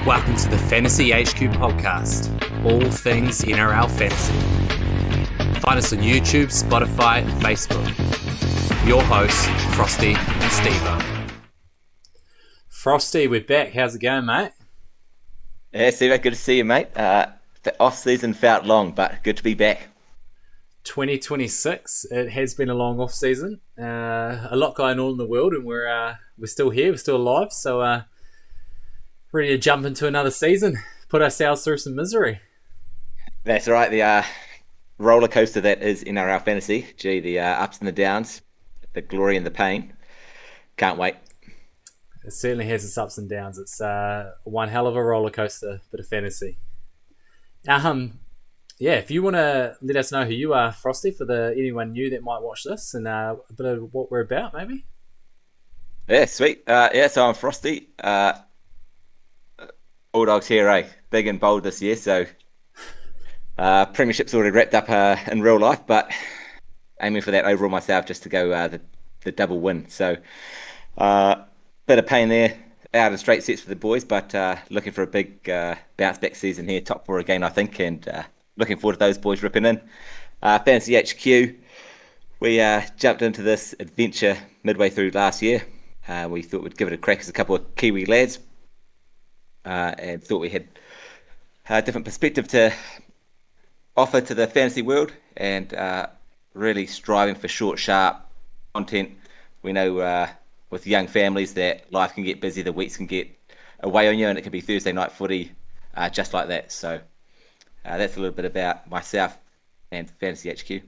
Welcome to the Fantasy HQ podcast, all things NRL Fantasy. Find us on YouTube, Spotify, and Facebook. Your hosts, Frosty and Stevo. Frosty, we're back. How's it going, mate? Yeah, Stevo, good to see you, mate. The off-season felt long, but good to be back. 2026, it has been a long off-season. A lot going on in the world, and we're still here, we're still alive, so ready to jump into another season, put ourselves through some misery. That's right, the roller coaster that is NRL Fantasy. Gee, the ups and the downs, the glory and the pain. Can't wait. It certainly has its ups and downs. It's one hell of a roller coaster, bit of fantasy. Yeah, if you want to let us know who you are, Frosty, for anyone new that might watch this, and a bit of what we're about, maybe. Yeah, sweet. So I'm Frosty. All Dogs hero, big and bold this year. So Premiership's already wrapped up in real life, but aiming for that overall myself, just to go the double win. So bit of pain there, out of straight sets for the boys, but looking for a big bounce back season here, top four again, I think, and looking forward to those boys ripping in. Fantasy HQ, we jumped into this adventure midway through last year. We thought we'd give it a crack as a couple of Kiwi lads, and thought we had a different perspective to offer to the fantasy world, and really striving for short, sharp content. We know with young families that life can get busy, the weeks can get away on you, and it can be Thursday night footy just like that. So that's a little bit about myself and Fantasy HQ.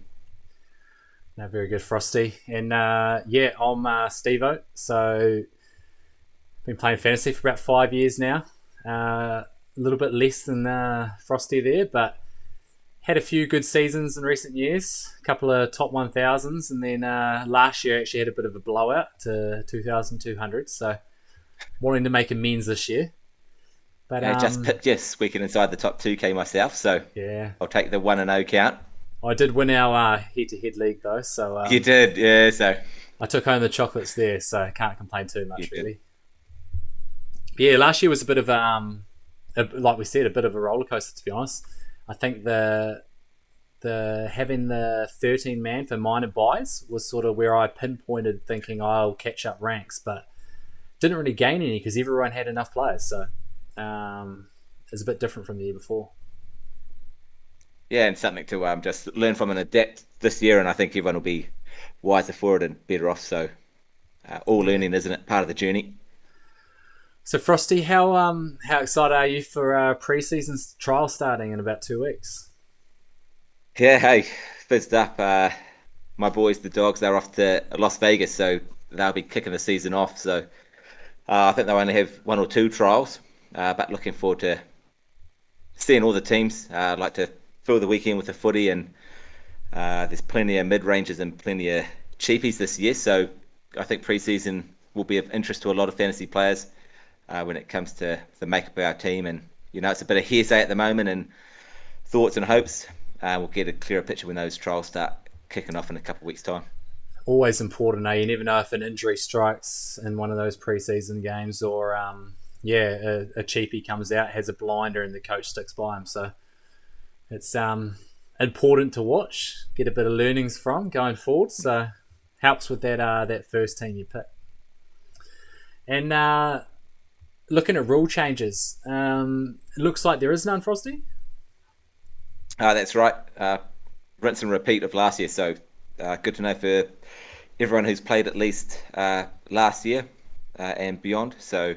No, very good, Frosty. And I'm Stevo. So been playing fantasy for about 5 years now. A little bit less than Frosty there, but had a few good seasons in recent years. A couple of top 1000s, and then last year actually had a bit of a blowout to 2200. So wanting to make amends this year. But just pipped you squeaking inside the top 2K myself, so yeah, I'll take the 1-0 count. I did win our head-to-head league though, so You did, yeah. So I took home the chocolates there, so I can't complain too much really. Yeah, last year was a bit of like we said, a bit of a roller coaster, to be honest. I think the having the 13 man for minor buys was sort of where I pinpointed thinking I'll catch up ranks, but didn't really gain any because everyone had enough players, so it's a bit different from the year before. yeah, and something to just learn from and adapt this year, and I think everyone will be wiser for it and better off. So all learning, isn't it? Part of the journey. So Frosty, how excited are you for pre-season trial starting in about 2 weeks? Yeah, hey, fizzed up. My boys, the Dogs, they're off to Las Vegas, so they'll be kicking the season off. So I think they'll only have 1 or 2 trials, but looking forward to seeing all the teams. I'd like to fill the weekend with the footy, and there's plenty of mid-rangers and plenty of cheapies this year. So I think pre-season will be of interest to a lot of fantasy players when it comes to the makeup of our team. And, you know, it's a bit of hearsay at the moment and thoughts and hopes. We'll get a clearer picture when those trials start kicking off in a couple of weeks' time. Always important, eh? You never know if an injury strikes in one of those pre-season games, or a cheapie comes out, has a blinder, and the coach sticks by him. So it's important to watch, get a bit of learnings from going forward. So helps with that first team you pick. And looking at rule changes, it looks like there is none, Frosty. That's right. Rinse and repeat of last year. So good to know for everyone who's played at least last year and beyond. So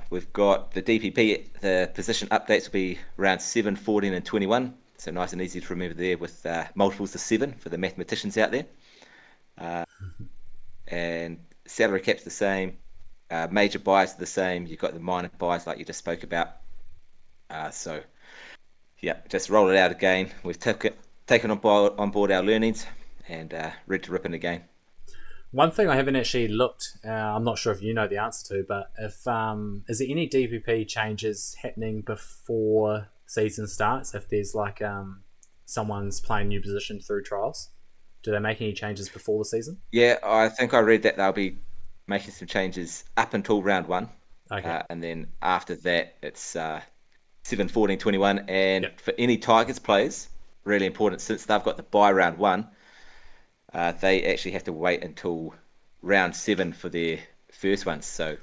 we've got the DPP, the position updates will be around 7, 14 and 21. So nice and easy to remember there with multiples of 7 for the mathematicians out there. And salary cap's the same. Major buys are the same. You've got the minor buys like you just spoke about. So yeah, just roll it out again. We've taken on board our learnings and ready to rip in again. One thing I haven't actually looked, I'm not sure if you know the answer to, but if is there any DPP changes happening before season starts? If there's like someone's playing new position through trials, do they make any changes before the season? Yeah, I think I read that they'll be making some changes up until round 1, Okay. And then after that, it's 7, 14, 21. And Yep. for any Tigers players, really important, since they've got the bye round one, they actually have to wait until round 7 for their first ones. So,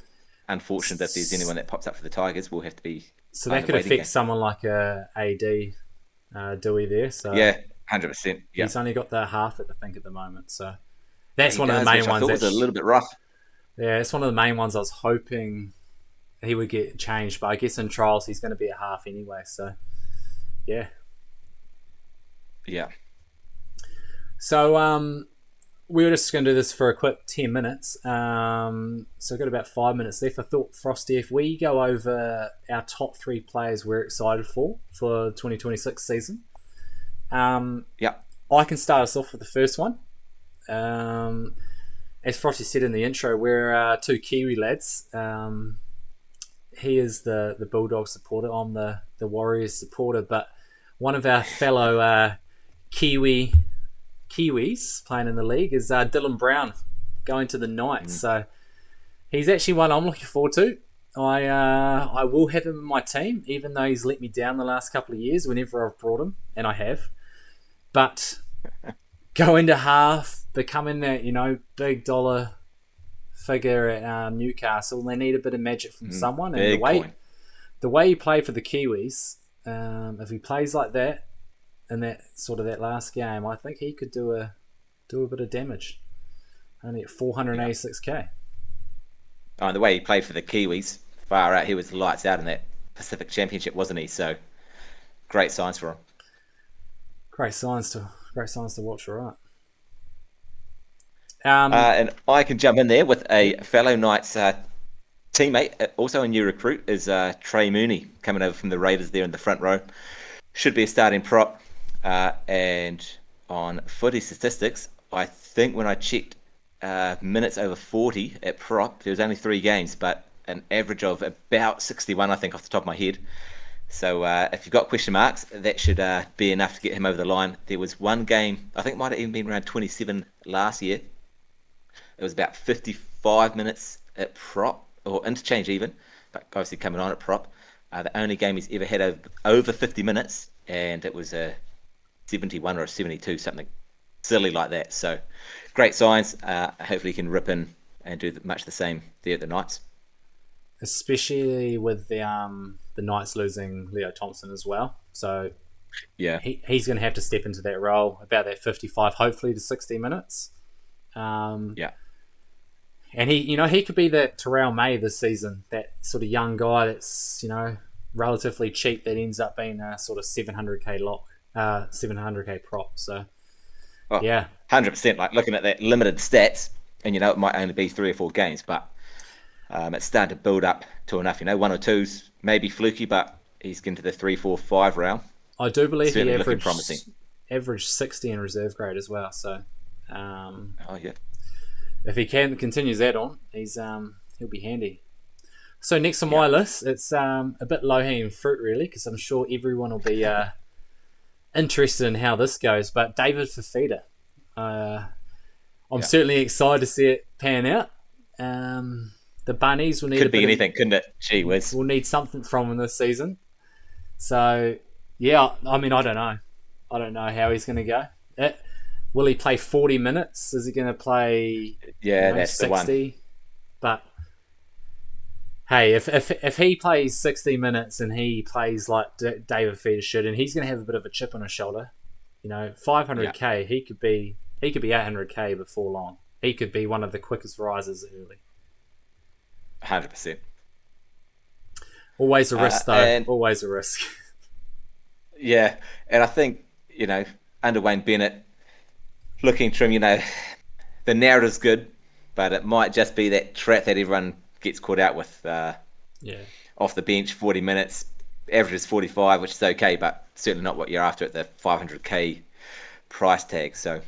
unfortunate if there's anyone that pops up for the Tigers, we'll have to be So playing that the could waiting affect game. someone like a AD Dewey there. So Yeah, 100%. Yeah, he's only got the half I think at the moment. So that's he one of the does, main which I ones thought that. was a little bit rough. Yeah, it's one of the main ones I was hoping he would get changed, but I guess in trials he's going to be a half anyway. So yeah. Yeah. So we were just going to do this for a quick 10 minutes. So we've got about 5 minutes left. I thought, Frosty, if we go over our top 3 players we're excited for the 2026 season, Yeah. I can start us off with the first one. As Frosty said in the intro, we're 2 Kiwi lads. He is the Bulldog supporter. I'm the Warriors supporter. But one of our fellow Kiwis playing in the league is Dylan Brown going to the Knights. So he's actually one I'm looking forward to. I will have him in my team, even though he's let me down the last couple of years whenever I've brought him, and I have. But going to half, becoming that big dollar figure at Newcastle, they need a bit of magic from someone. And Big coin. the way he played for the Kiwis, if he plays like that in that last game, I think he could do a bit of damage. Only at 486k. Oh, the way he played for the Kiwis, far out. He was lights out in that Pacific Championship, wasn't he? So great signs for him. Great signs to watch. All right. And I can jump in there with a fellow Knights teammate, also a new recruit, is Trey Mooney, coming over from the Raiders there in the front row. Should be a starting prop. And on footy statistics, I think when I checked minutes over 40 at prop, there was only 3 games, but an average of about 61, I think, off the top of my head. So if you've got question marks, that should be enough to get him over the line. There was one game, I think it might have even been around 27 last year. It was about 55 minutes at prop, or interchange even, but obviously coming on at prop. The only game he's ever had over 50 minutes, and it was a 71 or a 72, something silly like that. So great signs. Hopefully he can rip in and do much the same there at the Knights. Especially with the Knights losing Leo Thompson as well. So yeah, he's going to have to step into that role, about that 55, hopefully to 60 minutes. Yeah. And he could be that Terrell May this season, that sort of young guy that's relatively cheap that ends up being a sort of 700k lock, 700k prop. So yeah, 100%. Like looking at that limited stats, and it might only be 3 or 4 games, but it's starting to build up to enough. 1 or 2's maybe fluky, but he's getting to the 3, 4, 5 round. I do believe Certainly he promising. averaged 60 in reserve grade as well. So Oh yeah. if he continues that on, he'll be handy. So next on my list, it's a bit low hanging fruit really, because I'm sure everyone will be interested in how this goes. But David Fafita, I'm certainly excited to see it pan out. The Bunnies will need could be anything, couldn't it? Gee whiz. We'll need something from him this season. So yeah, I mean I don't know how he's going to go. Will he play 40 minutes? Is he going to play that's 60? the one. But hey, if he plays 60 minutes and he plays like David Fafita should, and he's going to have a bit of a chip on his shoulder, 500k, he could be 800k before long. He could be one of the quickest risers early. 100%. Always a risk, though. Always a risk. Yeah, and I think, under Wayne Bennett, looking through him, the narrative's good, but it might just be that trap that everyone gets caught out with. Off the bench, 40 minutes, averages 45, which is okay, but certainly not what you're after at the 500k price tag. So,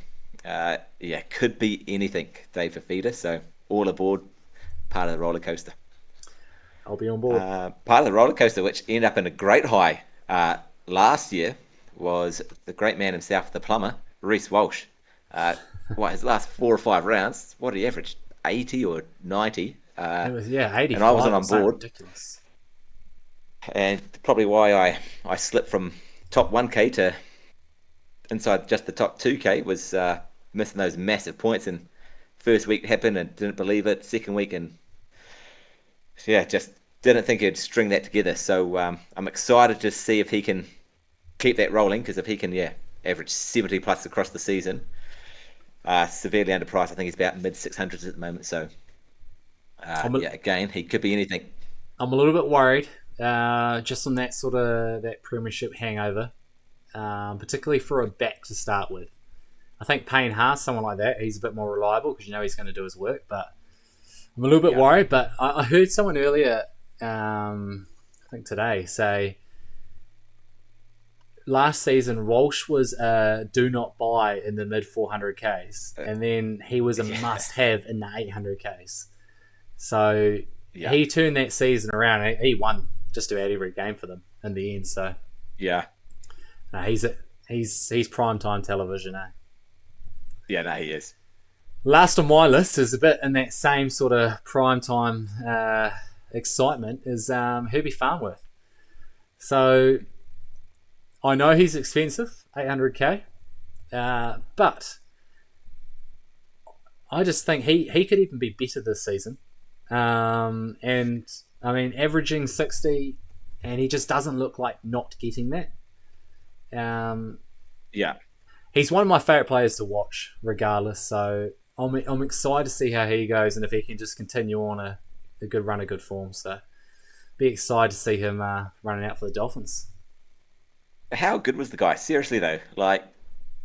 could be anything, Dave Fafita. So, all aboard, part of the roller coaster. I'll be on board. Part of the roller coaster, which ended up in a great high last year, was the great man himself, the plumber, Reece Walsh. His last 4 or 5 rounds, what did he average? 80 or 90? It was 85. and I wasn't on board. Ridiculous. And probably why I slipped from top 1K to inside just the top 2K was missing those massive points. And first week happened and didn't believe it. Second week and just didn't think he'd string that together. So I'm excited to see if he can keep that rolling, because if he can average 70 plus across the season, severely underpriced. I think he's about mid 600s at the moment. So again, he could be anything. I'm a little bit worried. Just on that sort of that premiership hangover, particularly for a back to start with. I think Payne Haas, someone like that, he's a bit more reliable because he's going to do his work. But I'm a little bit worried. But I heard someone earlier, I think today, say last season Walsh was a do not buy in the mid 400Ks, and then he was a must have in the 800Ks. So he turned that season around. He won just about every game for them in the end. So he's prime time television. He is. Last on my list is a bit in that same sort of prime time excitement is Herbie Farnworth. So I know he's expensive, 800k, but I just think he could even be better this season. And I mean, averaging 60, and he just doesn't look like not getting that. He's one of my favourite players to watch, regardless. So I'm excited to see how he goes, and if he can just continue on a good run of good form. So be excited to see him running out for the Dolphins. How good was the guy? Seriously though, like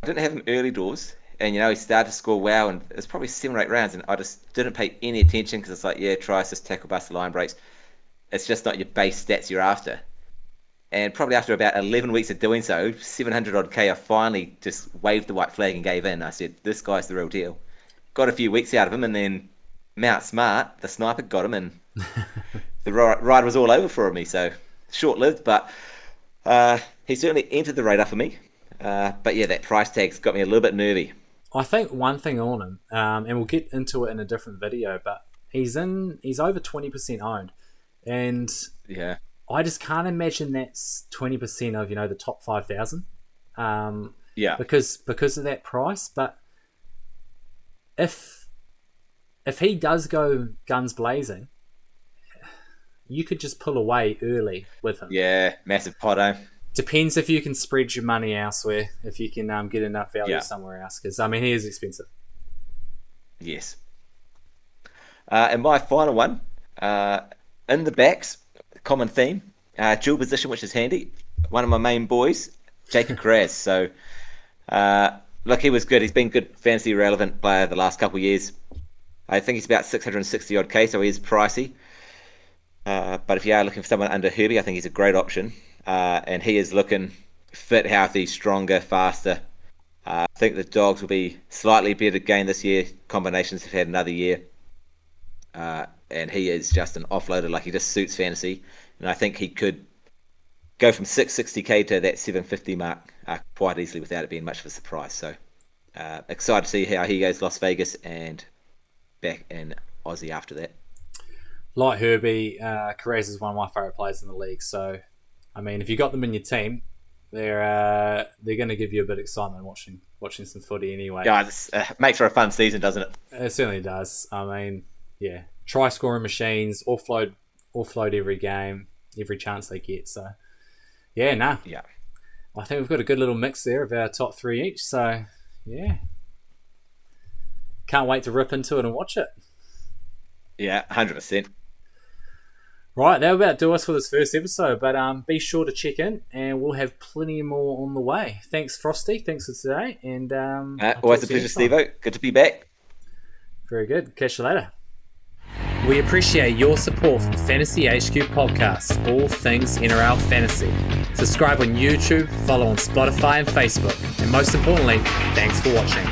I didn't have him early doors, and he started to score well, and it was probably 7 or 8 rounds, and I just didn't pay any attention because it's like, try assist, tackle, bust, line breaks. It's just not your base stats you're after. And probably after about 11 weeks of doing so, 700 odd K, I finally just waved the white flag and gave in. I said, this guy's the real deal. Got a few weeks out of him, and then Mount Smart, the sniper, got him, and the ride was all over for me. So short-lived, but he certainly entered the radar for me. But that price tag's got me a little bit nervy. I think one thing on him, and we'll get into it in a different video, but he's over 20% owned, and I just can't imagine that's 20% of the top 5,000. Because of that price. But if he does go guns blazing, you could just pull away early with him. Yeah, massive potto. Depends if you can spread your money elsewhere, if you can get enough value somewhere else. Because, he is expensive. Yes. And my final one, in the backs, common theme, dual position, which is handy. One of my main boys, Jacob Carraz. So, look, he was good. He's been good fantasy relevant player the last couple of years. I think he's about 660 odd K, so he is pricey. But if you are looking for someone under Herbie, I think he's a great option. And he is looking fit, healthy, stronger, faster. I think the Dogs will be slightly better again this year. Combinations have had another year. And he is just an offloader. Like, he just suits fantasy. And I think he could go from 660k to that 750 mark quite easily without it being much of a surprise. So excited to see how he goes Las Vegas and back in Aussie after that. Like Herbie, Carraz is one of my favourite players in the league. So, if you got them in your team, they're going to give you a bit of excitement watching some footy anyway. Yeah, it makes for a fun season, doesn't it? It certainly does. Try scoring machines, offload every game, every chance they get. So, I think we've got a good little mix there of our top 3 each. So, can't wait to rip into it and watch it. Yeah, 100%. Right, that'll about do us for this first episode, but be sure to check in, and we'll have plenty more on the way. Thanks, Frosty. Thanks for today, and always a pleasure, Stevo. Good to be back. Very good. Catch you later. We appreciate your support for the Fantasy HQ podcast, all things NRL Fantasy. Subscribe on YouTube, follow on Spotify and Facebook, and most importantly, thanks for watching.